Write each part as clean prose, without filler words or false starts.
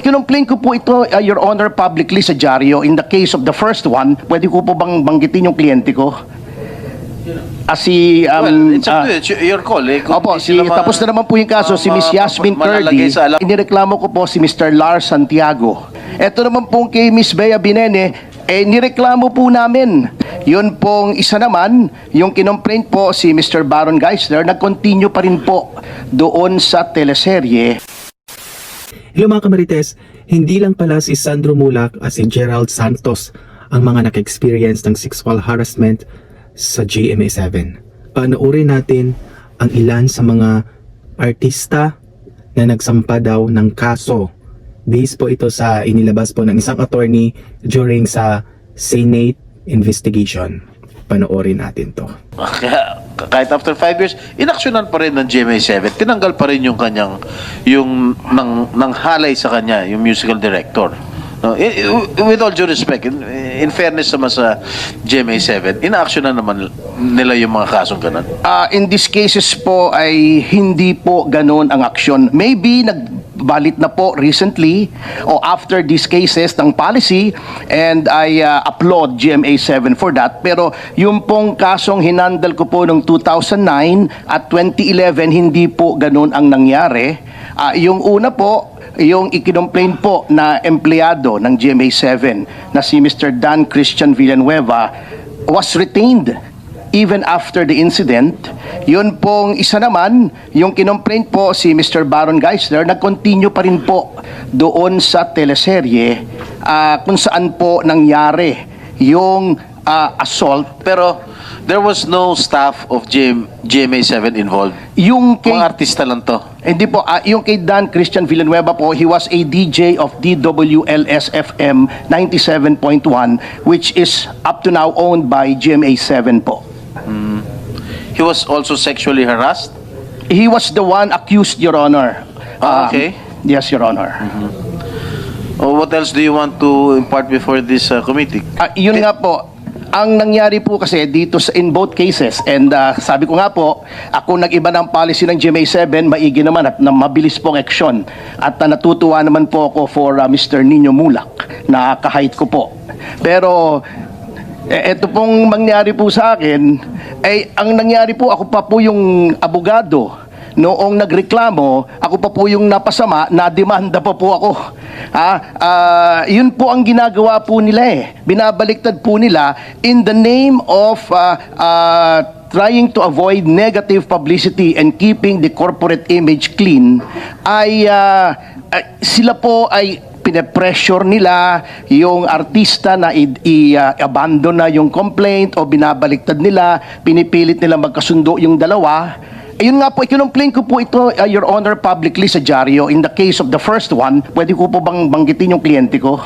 Kinumplain ko po ito, Your Honor, publicly sa dyaryo. In the case of the first one, pwede ko po bang banggitin yung kliyente ko? It's up to you. It's your call. Opo, tapos na naman po yung kaso, si Miss Yasmin Curdy. Inireklamo ko po si Mr. Lars Santiago. Ito naman po kay Miss Bea Binene, nireklamo po namin. Yun pong isa naman, yung kinomplain po si Mr. Baron Geisler, nag-continue pa rin po doon sa teleserye. Hello mga kamarites, hindi lang pala si Sandro Mulak at si Gerald Santos ang mga naka-experience ng sexual harassment sa GMA7. Panoorin natin ang ilan sa mga artista na nagsampa daw ng kaso. Based po ito sa inilabas po ng isang attorney during sa Senate investigation. Panoorin natin to. Kahit after 5 years, inaksyonan pa rin ng GMA7. Tinanggal pa rin yung kanyang, nang halay sa kanya, yung musical director. No, with all due respect, in fairness naman sa GMA7, inaaksyonan naman nila yung mga kasong ganun. In these cases po ay hindi po ganun ang aksyon. Maybe nagbalit na po recently o after these cases ng policy, and I applaud GMA7 for that. Pero yung pong kasong hinandle ko po noong 2009 at 2011, hindi po ganun ang nangyari. Yung una po, yung ikinomplain po na empleyado ng GMA7 na si Mr. Dan Christian Villanueva was retained even after the incident. Yun pong isa naman, yung kinomplain po si Mr. Baron Geisler, nag-continue pa rin po doon sa teleserye kung saan po nangyari yung assault. Pero there was no staff of GMA7 involved. Yung kay, mga artista lang to. Hindi po, yung kay Dan Christian Villanueva po, he was a DJ of DWLS-FM 97.1, which is up to now owned by GMA7 po. He was also sexually harassed? He was the one accused, Your Honor. Okay. Yes, Your Honor. What else do you want to impart before this committee? Yun nga po, ang nangyari po kasi dito in both cases, and sabi ko nga po, ako nag-iba ng policy ng GMA7, maigi naman at mabilis pong action. At natutuwa naman po ako for Mr. Nino Mulak, na kahit ko po. Pero ito pong mangyari po sa akin, ang nangyari po, ako pa po yung abogado. Noong nagreklamo, ako pa po yung napasama, na-demanda pa po ako. Yun po ang ginagawa po nila Binabaliktad po nila in the name of trying to avoid negative publicity and keeping the corporate image clean, sila po ay pine-pressure nila yung artista na i-abandon na yung complaint o binabaliktad nila, pinipilit nila magkasundo yung dalawa. Ayun nga po, ikinumplain ko po ito, Your Honor, publicly sa dyaryo. In the case of the first one, pwede ko po bang banggitin yung kliyente ko?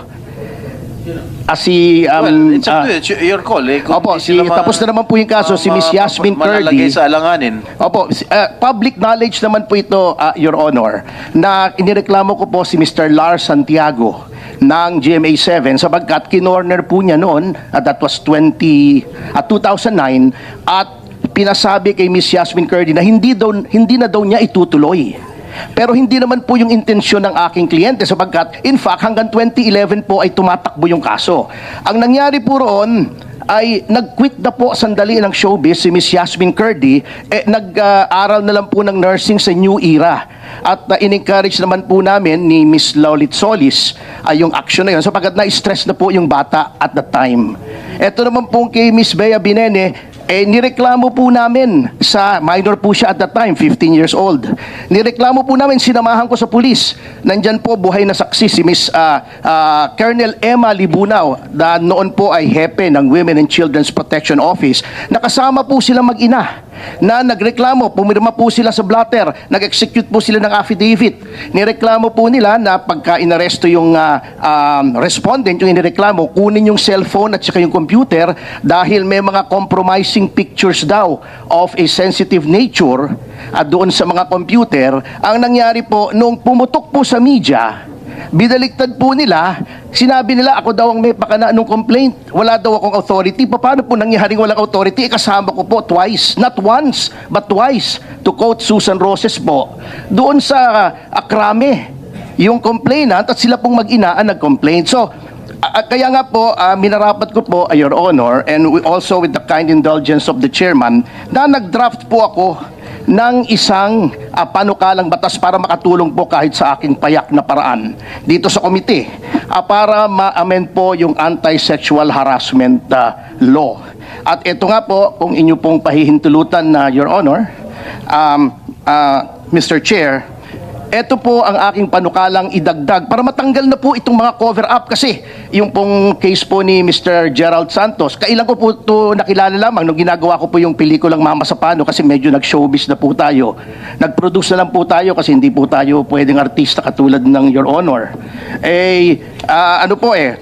It's up to you. It's your call. Opo, tapos na naman po yung kaso, si Miss Yasmin Curdy. Malalagay sa alanganin. Opo, public knowledge naman po ito, Your Honor, na inireklamo ko po si Mr. Lars Santiago ng GMA7 sapagkat kinorner po niya noon, that was 2009, at pinasabi kay Miss Yasmin Curdy na hindi na daw niya itutuloy. Pero hindi naman po yung intensyon ng aking kliyente sapagkat in fact hanggang 2011 po ay tumatakbo yung kaso. Ang nangyari po roon ay nag-quit na po sandali ng showbiz si Miss Yasmin Curdy, nag-aral na lang po ng nursing sa New Era. At in-encourage naman po namin ni Miss Lolit Solis yung action na yun sapagkat na-stress na po yung bata at that time. Ito naman po kay Miss Bea Binene, nireklamo po namin sa minor po siya at that time, 15 years old. Nireklamo po namin, sinamahan ko sa pulis. Nandyan po buhay na saksi si Miss Colonel Emma Libunaw, na noon po ay hepe ng Women and Children's Protection Office. Nakasama po sila mag-ina na nagreklamo, pumirma po sila sa blotter, nag-execute po sila ng affidavit. Nireklamo po nila na pagka inaresto yung respondent, yung inireklamo, kunin yung cellphone at saka yung computer dahil may mga compromising pictures daw of a sensitive nature doon sa mga computer. Ang nangyari po, nung pumutok po sa media, binaliktad po nila, sinabi nila ako daw ang may pakana nung complaint. Wala daw akong authority. Paano po nangyaring walang authority? Kasama ko po twice, not once, but twice, to quote Susan Roses po, doon sa Akrame. yung complainant at sila pong mag-ina ang nag-complain. So, kaya nga po, minarapat ko po, Your Honor, and also with the kind indulgence of the chairman, na nag-draft po ako ng isang panukalang batas para makatulong po kahit sa aking payak na paraan dito sa komite para ma-amend po yung anti-sexual harassment law. At ito nga po, kung inyo pong pahihintulutan na Your Honor, Mr. Chair, ito po ang aking panukalang idagdag para matanggal na po itong mga cover-up kasi yung pong case po ni Mr. Gerald Santos, kailan ko po ito nakilala lamang nung ginagawa ko po yung pelikulang Mama sa Pano kasi medyo nag-showbiz na po tayo. Nag-produce na lang po tayo kasi hindi po tayo pwedeng artista katulad ng Your Honor.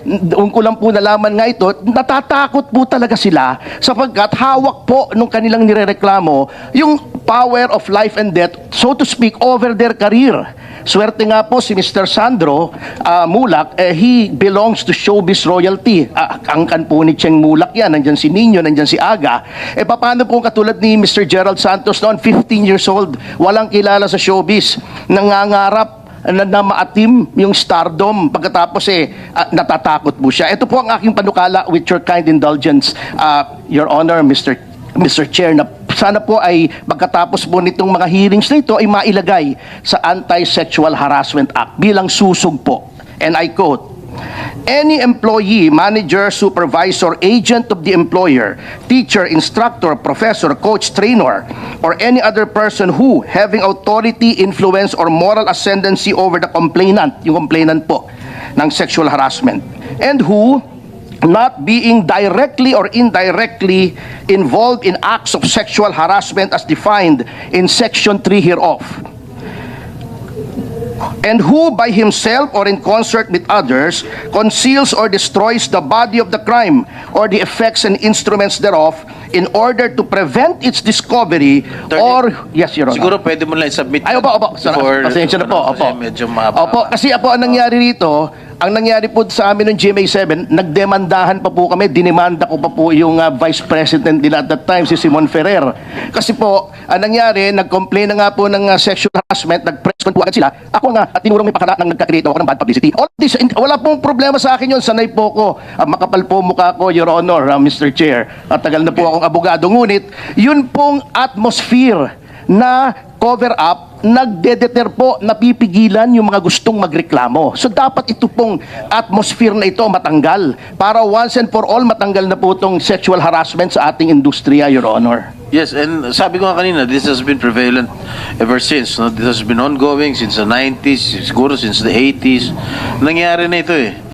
Doon ko lang po nalaman nga ito, natatakot po talaga sila sapagkat hawak po nung kanilang nirereklamo yung power of life and death, so to speak, over their career. Swerte nga po si Mr. Sandro Mulak, he belongs to showbiz royalty. Angkan po ni Cheng Mulak yan, nandyan si Nino, nandyan si Aga. Paano po katulad ni Mr. Gerald Santos noon, 15 years old, walang kilala sa showbiz, nangangarap na maatim yung stardom pagkatapos natatakot po siya. Ito po ang aking panukala with your kind indulgence, Your Honor, Mr. Chair, na sana po ay pagkatapos po nitong mga hearings na ito ay mailagay sa Anti-Sexual Harassment Act bilang susog po. And I quote, "Any employee, manager, supervisor, agent of the employer, teacher, instructor, professor, coach, trainer, or any other person who, having authority, influence, or moral ascendancy over the complainant," yung complainant po ng sexual harassment, "and who, not being directly or indirectly involved in acts of sexual harassment as defined in Section 3 hereof, and who by himself or in concert with others conceals or destroys the body of the crime or the effects and instruments thereof in order to prevent its discovery or..." Yes, Your Honor. Siguro pwede mo lang i-submit. Ay, opo. Pasensya na po. Kasi medyo mahaba. Opo, kasi ang nangyari rito, ang nangyari po sa amin ng GMA7, nagdemandahan pa po kami, dinemanda ko pa po yung Vice President nila at that time, si Simon Ferrer. Kasi po, ang nangyari, nag-complain na nga po ng sexual harassment, nag-press con po agad sila. Ako nga, at tinurong may pakala ng nagkakreate ako ng bad publicity. All of this, wala pong problema sa akin yun, sanay po ko. Makapal po mukha ko, Your Honor, Mr. Chair. At tagal na po akong abogado. Ngunit, yun pong atmosphere na cover-up, nagdedeter po, napipigilan yung mga gustong magreklamo. So dapat ito pong atmosphere na ito matanggal para once and for all matanggal na po itong sexual harassment sa ating industriya, Your Honor. Yes, and sabi ko nga kanina, this has been prevalent ever since. No? This has been ongoing since the 90s, siguro since the 80s. Nangyari na ito